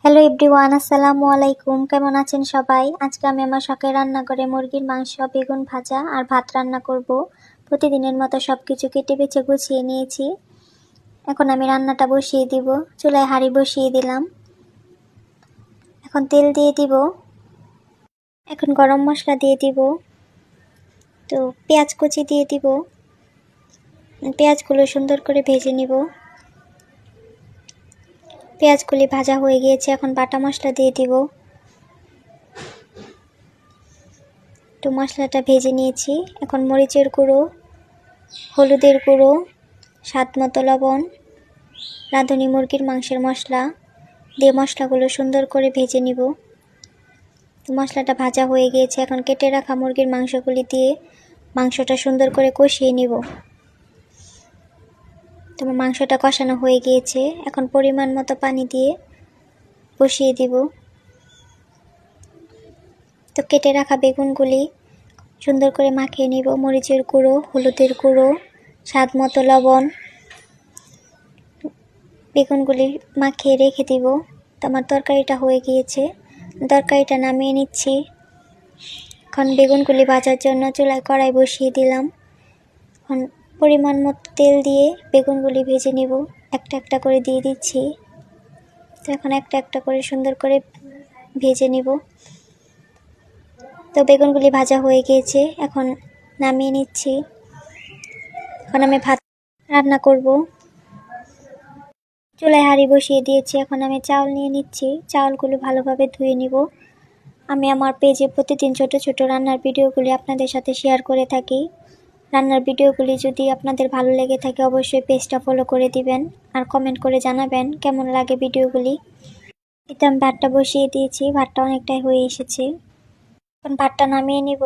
Hello everyone, আসসালামু আলাইকুম। কেমন আছেন সবাই? আজকে আমি আমার শখের রান্নাঘরে মুরগির মাংস, বেগুন ভাজা আর ভাত রান্না করব। প্রতিদিনের মতো সব কিছু কেটে বেছে গুছিয়ে নিয়েছি। এখন আমি রান্নাটা বসিয়ে দিব। চুলায় হাঁড়ি বসিয়ে দিলাম। এখন তেল দিয়ে দিব। এখন গরম মশলা দিয়ে দিব। তো পেঁয়াজ কুচি দিয়ে দিব। পেঁয়াজগুলো সুন্দর করে ভেজে নিব। পেঁয়াজগুলি ভাজা হয়ে গিয়েছে, এখন বাটা মশলা দিয়ে দিব। তো মশলাটা ভেজে নিয়েছি। এখন মরিচের গুঁড়ো, হলুদের গুঁড়ো, স্বাদ মতো লবণ, রাঁধুনি মুরগির মাংসের মশলা দিয়ে মশলাগুলো সুন্দর করে ভেজে নিব। তো মশলাটা ভাজা হয়ে গিয়েছে, এখন কেটে রাখা মুরগির মাংসগুলি দিয়ে মাংসটা সুন্দর করে কষিয়ে নিব। তোমার মাংসটা কষানো হয়ে গিয়েছে, এখন পরিমাণ মতো পানি দিয়ে বসিয়ে দিব। তো কেটে রাখা বেগুনগুলি সুন্দর করে মাখিয়ে নিব। মরিচের গুঁড়ো, হলুদের গুঁড়ো, স্বাদ মতো লবণ, বেগুনগুলি মাখিয়ে রেখে দিব। তো আমার তরকারিটা হয়ে গিয়েছে, তরকারিটা নামিয়ে নিচ্ছি। এখন বেগুনগুলি ভাজার জন্য চুলায় কড়াই বসিয়ে দিলাম। এখন পরিমাণ মতো তেল দিয়ে বেগুনগুলি ভেজে নিব। একটা একটা করে দিয়ে দিচ্ছি। তো এখন একটা একটা করে সুন্দর করে ভেজে নিব। তো বেগুনগুলি ভাজা হয়ে গিয়েছে, এখন নামিয়ে নিচ্ছি। এখন আমি ভাত রান্না করব। চুলায় হাঁড়ি বসিয়ে দিয়েছি, এখন আমি চাউল নিয়ে নিচ্ছি। চাউলগুলো ভালোভাবে ধুয়ে নিব। আমি আমার পেজে প্রতিদিন ছোট ছোট রান্নার ভিডিওগুলি আপনাদের সাথে শেয়ার করে থাকি। রান্নার ভিডিওগুলি যদি আপনাদের ভালো লেগে থাকে অবশ্যই পেজটা ফলো করে দিবেন আর কমেন্ট করে জানাবেন কেমন লাগে ভিডিওগুলি। এটা আমি ভাতটা বসিয়ে দিয়েছি, ভাতটা অনেকটাই হয়ে এসেছে। এখন ভাতটা নামিয়ে নিব।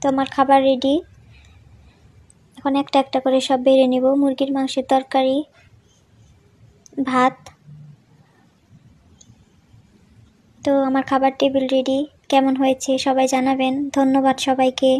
তো আমার খাবার রেডি। এখন একটা একটা করে সব বেড়ে নিব। মুরগির মাংসের তরকারি, ভাত। তো আমার খাবার টেবিল রেডি। কেমন হয়েছে সবাই জানাবেন। ধন্যবাদ সবাইকে।